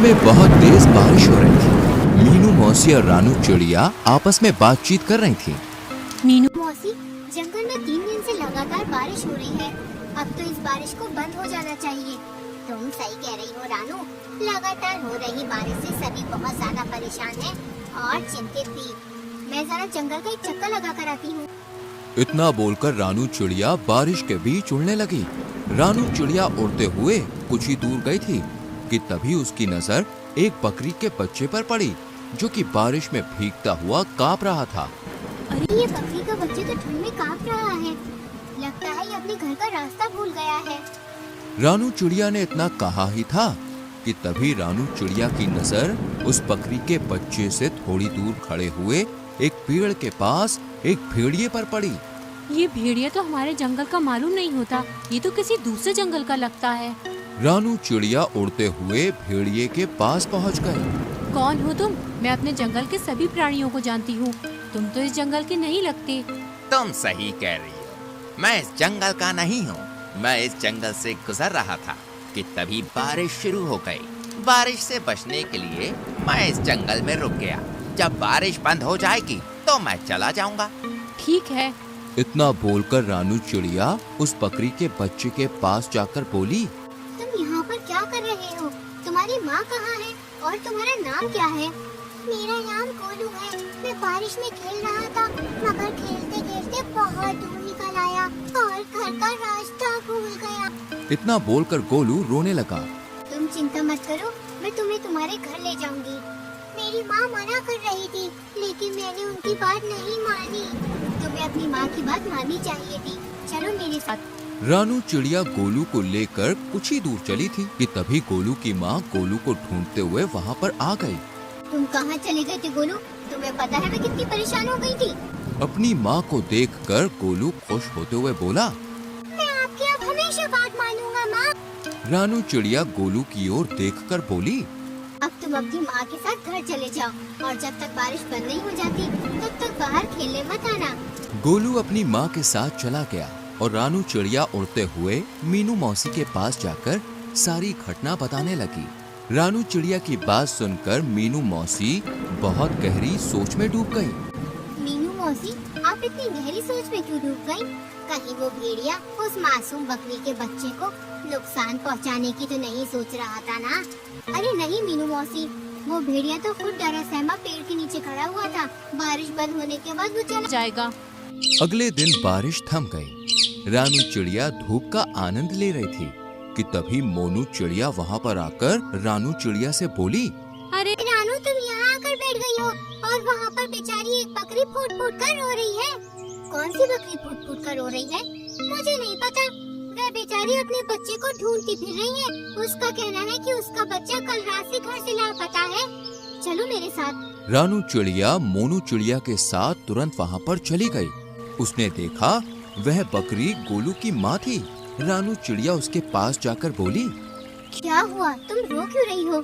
में बहुत तेज बारिश हो रही थी। मीनू मौसी और रानू चिड़िया आपस में बातचीत कर रही थी। मीनू मौसी, जंगल में 3 दिन से लगातार बारिश हो रही है। अब तो इस बारिश को बंद हो जाना चाहिए। तुम सही कह रही हो रानू, लगातार हो रही बारिश से सभी बहुत ज्यादा परेशान हैं और चिंतित भी। मैं जरा जंगल का एक चक्कर लगा कर आती हूँ। इतना बोलकर रानू चिड़िया बारिश के बीच उड़ने लगी। रानू चिड़िया उड़ते हुए कुछ ही दूर गई थी कि तभी उसकी नजर एक बकरी के बच्चे पर पड़ी, जो कि बारिश में भीगता हुआ कांप रहा था। अरे ये बकरी का बच्चे तो ठंड में कांप रहा है। लगता है ये अपने घर का रास्ता भूल गया है। रानू चिड़िया ने इतना कहा ही था कि तभी रानू चिड़िया की नजर उस बकरी के बच्चे से थोड़ी दूर खड़े हुए एक पेड़ के पास एक भेड़िए पर पड़ी। ये भेड़िया तो हमारे जंगल का मालूम नहीं होता, ये तो किसी दूसरे जंगल का लगता है। रानू चिड़िया उड़ते हुए भेड़िए के पास पहुंच गए। कौन हो तुम? मैं अपने जंगल के सभी प्राणियों को जानती हूँ। तुम तो इस जंगल के नहीं लगते। तुम सही कह रही हो, मैं इस जंगल का नहीं हूँ। मैं इस जंगल से गुजर रहा था कि तभी बारिश शुरू हो गई। बारिश से बचने के लिए मैं इस जंगल में रुक गया। जब बारिश बंद हो जाएगी तो मैं चला जाऊंगा। ठीक है। इतना बोलकर रानू चिड़िया उस बकरी के बच्चे के पास जाकर बोली, तुम यहाँ पर क्या कर रहे हो? तुम्हारी माँ कहाँ है और तुम्हारा नाम क्या है? मेरा नाम गोलू है। मैं बारिश में खेल रहा था, मगर खेलते खेलते बहुत दूर निकल आया और घर का रास्ता भूल गया। इतना बोलकर गोलू रोने लगा। तुम चिंता मत करो, मैं तुम्हें तुम्हारे घर ले जाऊंगी। मेरी माँ मना कर रही थी, लेकिन मैंने उनकी बात नहीं मानी। तुम्हें अपनी माँ की बात माननी चाहिए थी। चलो मेरे साथ। रानू चिड़िया गोलू को लेकर कुछ ही दूर चली थी कि तभी गोलू की माँ गोलू को ढूंढते हुए वहाँ पर आ गई। तुम कहाँ चले गए थे गोलू? तुम्हें पता है मैं कितनी परेशान हो गई थी। अपनी माँ को देखकर गोलू खुश होते हुए बोला, मैं आपकी अब हमेशा बात मानूंगा माँ। रानू चिड़िया गोलू की ओर देखकर बोली, अब तुम अपनी माँ के साथ घर चले जाओ और जब तक बारिश बंद नहीं हो जाती तब तक बाहर खेलने मत आना। गोलू अपनी माँ के साथ चला गया और रानू चिड़िया उड़ते हुए मीनू मौसी के पास जाकर सारी घटना बताने लगी। रानू चिड़िया की बात सुनकर मीनू मौसी बहुत गहरी सोच में डूब गई। मीनू मौसी, आप इतनी गहरी सोच में क्यों डूब गई? कहीं वो भेड़िया उस मासूम बकरी के बच्चे को नुकसान पहुंचाने की तो नहीं सोच रहा था ना? अरे नहीं मीनू मौसी, वो भेड़िया तो खुद डरा सहमा पेड़ के नीचे खड़ा हुआ था। बारिश बंद होने के बाद वो चला जाएगा। अगले दिन बारिश थम गई। रानू चिड़िया धूप का आनंद ले रही थी कि तभी मोनू चिड़िया वहाँ पर आकर रानू चिड़िया से बोली, अरे रानू, तुम यहाँ आकर बैठ गई हो और वहाँ पर बेचारी एक बकरी फूट फूट कर रो रही है। कौन सी बकरी फूट फूट कर रो रही है? मुझे नहीं पता। वह बेचारी अपने बच्चे को ढूंढती फिर रही है। उसका कहना है कि उसका बच्चा कल रात से घर से लापता है। चलो मेरे साथ। रानू चिड़िया मोनू चिड़िया के साथ तुरंत वहाँ पर चली गई। उसने देखा वह बकरी गोलू की माँ थी। रानू चिड़िया उसके पास जाकर बोली, क्या हुआ? तुम रो क्यों रही हो?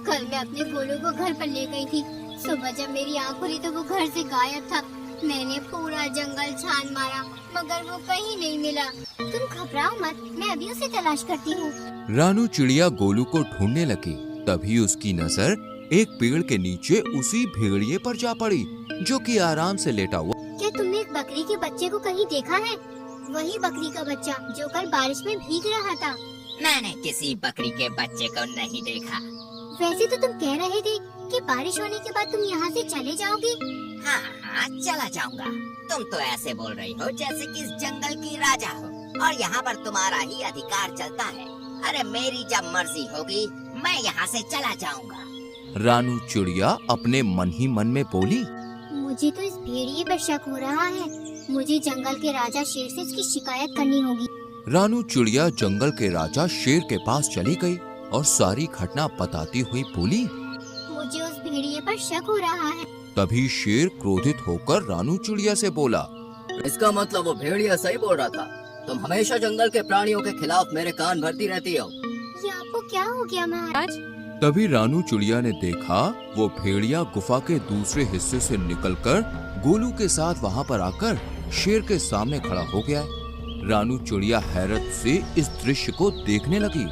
कल मैं अपने गोलू को घर पर ले गई थी। सुबह जब मेरी आँख खुली तो वो घर से गायब था। मैंने पूरा जंगल छान मारा मगर वो कहीं नहीं मिला। तुम घबराओ मत, मैं अभी उसे तलाश करती हूँ। रानू चिड़िया गोलू को ढूंढने लगी। तभी उसकी नजर एक पेड़ के नीचे उसी भेड़िए पर जा पड़ी, जो कि आराम से लेटा हुआ। क्या तुमने एक बकरी के बच्चे को कहीं देखा है? वही बकरी का बच्चा जो कल बारिश में भीग रहा था। मैंने किसी बकरी के बच्चे को नहीं देखा। वैसे तो तुम कह रहे थे कि बारिश होने के बाद तुम यहाँ से चले जाओगे। हाँ हाँ, चला जाऊंगा। तुम तो ऐसे बोल रही हो जैसे कि इस जंगल की राजा हो और यहाँ पर तुम्हारा ही अधिकार चलता है। अरे मेरी जब मर्जी होगी मैं यहाँ से चला जाऊंगा। रानू चिड़िया अपने मन ही मन में बोली, मुझे तो इस भेड़िए पर शक हो रहा है। मुझे जंगल के राजा शेर से इसकी शिकायत करनी होगी। रानू चिड़िया जंगल के राजा शेर के पास चली गई और सारी घटना बताती हुई बोली, मुझे उस भेड़िए पर शक हो रहा है। तभी शेर क्रोधित होकर रानू चिड़िया से बोला, इसका मतलब वो भेड़िया सही बोल रहा था। तुम हमेशा जंगल के प्राणियों के खिलाफ मेरे कान भरती रहती हो। ये आपको क्या हो गया महाराज? तभी रानू चिड़िया ने देखा वो भेड़िया गुफा के दूसरे हिस्से से निकलकर गोलू के साथ वहाँ पर आकर शेर के सामने खड़ा हो गया है। रानू चिड़िया हैरत से इस दृश्य को देखने लगी।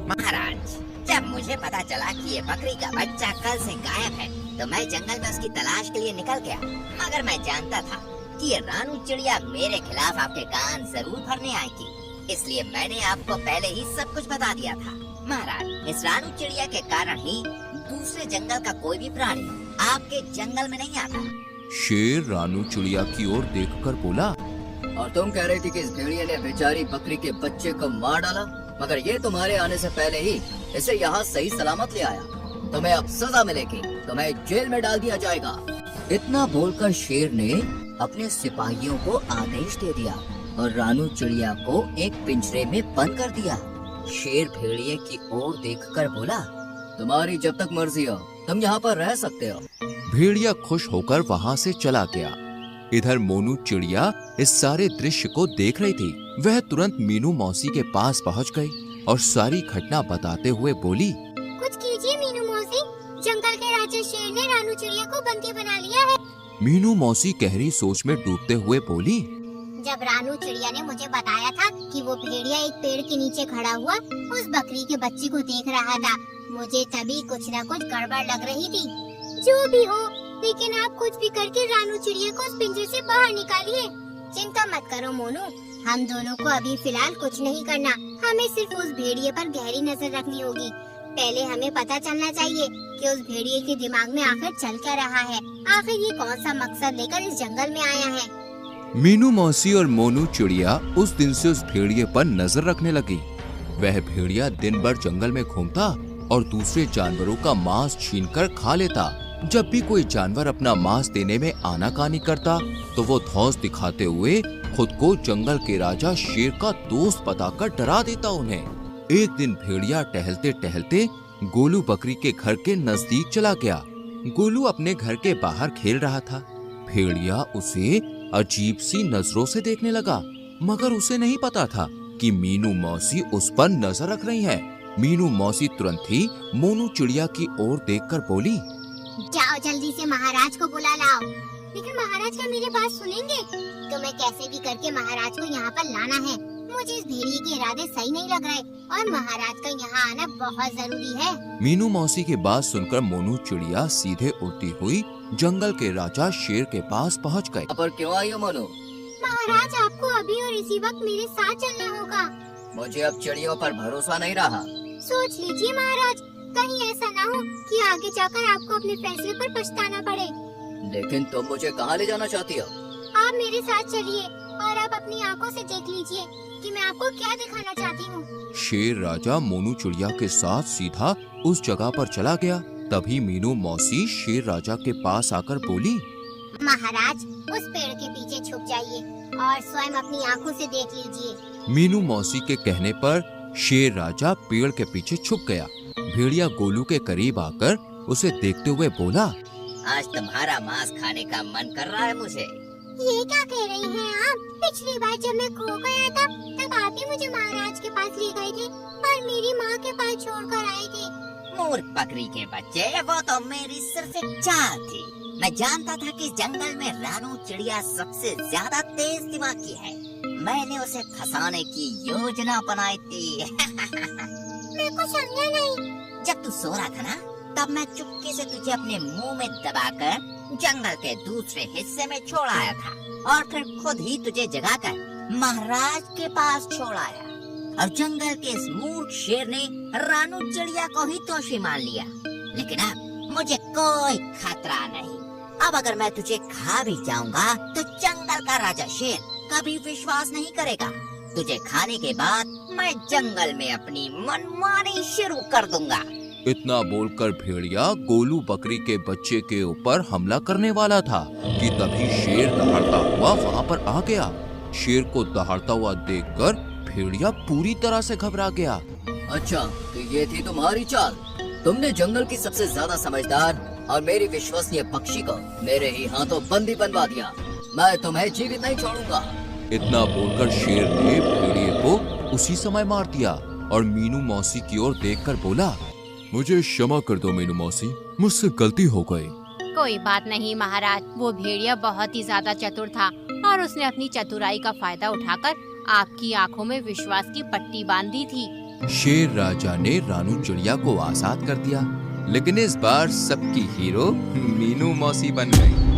महाराज, जब मुझे पता चला कि ये बकरी का बच्चा कल से गायब है तो मैं जंगल में उसकी तलाश के लिए निकल गया। मगर मैं जानता था कि ये रानू चिड़िया मेरे खिलाफ आपके कान जरूर भरने आएगी, इसलिए मैंने आपको पहले ही सब कुछ बता दिया था। महाराज, इस रानू चिड़िया के कारण ही दूसरे जंगल का कोई भी प्राणी आपके जंगल में नहीं आता। शेर रानू चिड़िया की ओर देखकर बोला, और तुम कह रही थी कि इस भेड़िए ने बेचारी बकरी के बच्चे को मार डाला, मगर ये तुम्हारे आने से पहले ही इसे यहाँ सही सलामत ले आया। तुम्हें अब सजा मिलेगी, तुम्हें जेल में डाल दिया जाएगा। इतना बोलकर शेर ने अपने सिपाहियों को आदेश दे दिया और रानू चिड़िया को एक पिंजरे में बंद कर दिया। शेर भेड़िए की ओर देखकर बोला, तुम्हारी जब तक मर्जी हो तुम यहाँ पर रह सकते हो। भेड़िया खुश होकर वहाँ से चला गया। इधर मोनू चिड़िया इस सारे दृश्य को देख रही थी। वह तुरंत मीनू मौसी के पास पहुँच गई और सारी घटना बताते हुए बोली, कुछ कीजिए मीनू मौसी, जंगल के राजा शेर ने रानू चिड़िया को बंदी बना लिया है। मीनू मौसी गहरी सोच में डूबते हुए बोली, जब रानू चिड़िया ने मुझे बताया था कि वो भेड़िया एक पेड़ के नीचे खड़ा हुआ उस बकरी के बच्चे को देख रहा था, मुझे तभी कुछ न कुछ गड़बड़ लग रही थी। जो भी हो, लेकिन आप कुछ भी करके रानू चिड़िया को उस पिंजरे से बाहर निकालिए। चिंता मत करो मोनू, हम दोनों को अभी फिलहाल कुछ नहीं करना, हमें सिर्फ उस भेड़िए पर गहरी नजर रखनी होगी। पहले हमें पता चलना चाहिए कि उस भेड़िए के दिमाग में आखिर चल क्या रहा है, आखिर ये कौन सा मकसद लेकर इस जंगल में आया है। मीनू मौसी और मोनू चिड़िया उस दिन से उस भेड़िए पर नजर रखने लगी। वह भेड़िया दिन भर जंगल में घूमता और दूसरे जानवरों का मांस छीनकर खा लेता। जब भी कोई जानवर अपना मांस देने में आनाकानी करता तो वो धौंस दिखाते हुए खुद को जंगल के राजा शेर का दोस्त बताकर डरा देता उन्हें। एक दिन भेड़िया टहलते टहलते गोलू बकरी के घर के नजदीक चला गया। गोलू अपने घर के बाहर खेल रहा था। भेड़िया उसे अजीब सी नजरों से देखने लगा, मगर उसे नहीं पता था कि मीनू मौसी उस पर नजर रख रही है। मीनू मौसी तुरंत ही मोनू चिड़िया की ओर देखकर बोली, जाओ जल्दी से महाराज को बुला लाओ। लेकिन महाराज क्या मेरी बात सुनेंगे? तुम्हें कैसे भी करके महाराज को यहाँ पर लाना है। मुझे इस भेड़िए के इरादे सही नहीं लग रहे और महाराज का यहाँ आना बहुत जरूरी है। मीनू मौसी की बात सुनकर मोनू चिड़िया सीधे उड़ती हुई जंगल के राजा शेर के पास पहुँच गई। यहाँ पर क्यों आई हो मोनू? महाराज, आपको अभी और इसी वक्त मेरे साथ चलना होगा। मुझे अब चिड़ियों पर भरोसा नहीं रहा। सोच लीजिए महाराज, कहीं ऐसा ना हो कि आगे जाकर आपको अपने फैसले पर पछताना पड़े। लेकिन तुम मुझे कहाँ ले जाना चाहती हो? आप मेरे साथ चलिए और आप अपनी आंखों से देख लीजिए कि मैं आपको क्या दिखाना चाहती हूँ। शेर राजा मोनू चिड़िया के साथ सीधा उस जगह पर चला गया। तभी मीनू मौसी शेर राजा के पास आकर बोली, महाराज, उस पेड़ के पीछे छुप जाइए और स्वयं अपनी आंखों से देख लीजिए। मीनू मौसी के कहने पर शेर राजा पेड़ के पीछे छुप गया। भेड़िया गोलू के करीब आकर उसे देखते हुए बोला, आज तुम्हारा मांस खाने का मन कर रहा है मुझे। ये क्या कह रही हैं आप? पिछली बार जब मैं खो गया था तब आप ही मुझे महाराज के पास ले गए थे और मेरी माँ के पास छोड़कर आए थे। मूर्ख बकरी के बच्चे, वो तो मेरी सिर्फ एक चाल थी। मैं जानता था कि जंगल में रानू चिड़िया सबसे ज्यादा तेज दिमाग की है। मैंने उसे फंसाने की योजना बनाई थी। मैं कुछ समझा नहीं। जब तू सो रहा था ना, तब मैं चुपके से तुझे अपने मुंह में दबाकर जंगल के दूसरे हिस्से में छोड़ आया था और फिर खुद ही तुझे जगाकर महाराज के पास छोड़ आया। और जंगल के इस मूर्ख शेर ने रानू चिड़िया को ही दोषी मान लिया। लेकिन अब मुझे कोई खतरा नहीं। अब अगर मैं तुझे खा भी जाऊंगा तो जंगल का राजा शेर कभी विश्वास नहीं करेगा। तुझे खाने के बाद मैं जंगल में अपनी मनमानी शुरू कर दूंगा। इतना बोलकर भेड़िया गोलू बकरी के बच्चे के ऊपर हमला करने वाला था कि तभी शेर दहाड़ता हुआ वहाँ पर आ गया। शेर को दहाड़ता हुआ देखकर भेड़िया पूरी तरह से घबरा गया। अच्छा, तो ये थी तुम्हारी चाल। तुमने जंगल की सबसे ज्यादा समझदार और मेरी विश्वसनीय पक्षी को मेरे ही हाथों बंदी बनवा दिया। मैं तुम्हें जीवित नहीं छोड़ूंगा। इतना बोलकर शेर ने भेड़िए को उसी समय मार दिया और मीनू मौसी की ओर देखकर बोला, मुझे क्षमा कर दो मीनू मौसी, मुझसे गलती हो गई। कोई बात नहीं महाराज, वो भेड़िया बहुत ही ज्यादा चतुर था और उसने अपनी चतुराई का फायदा उठाकर आपकी आंखों में विश्वास की पट्टी बांध दी थी। शेर राजा ने रानू चिड़िया को आजाद कर दिया, लेकिन इस बार सबकी हीरो मीनू मौसी बन गई।